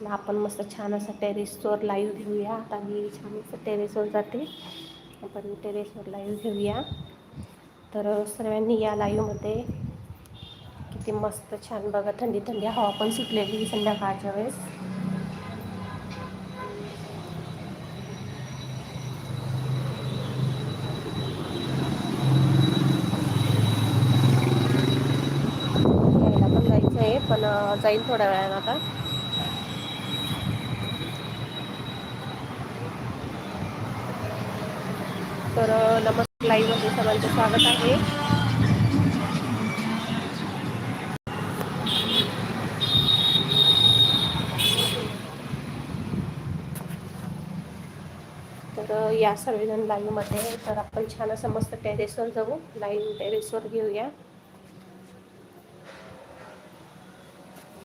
म्हटलं आपण मस्त छान असं टेरेसवर लाईव्ह घेऊया. आता मी छान असं टेरेसवर जाते, आपण टेरेसवर लाईव्ह घेऊया. तर सर्वांनी या लाईव्हमध्ये. किती मस्त छान बघा, थंडी थंडी हवा पण सुटलेली संध्याकाळच्या वेळेस. यायला पण जायचं आहे, पण जाईल थोड्या वेळानं आता. तर नमस्कार, लाईव्हमध्ये सर्वांचं स्वागत आहे. तर या सर्वजण लाईव्हमध्ये. तर आपण छान असं मस्त टेरेसवर जाऊ, लाईव्ह टेरेसवर घेऊया.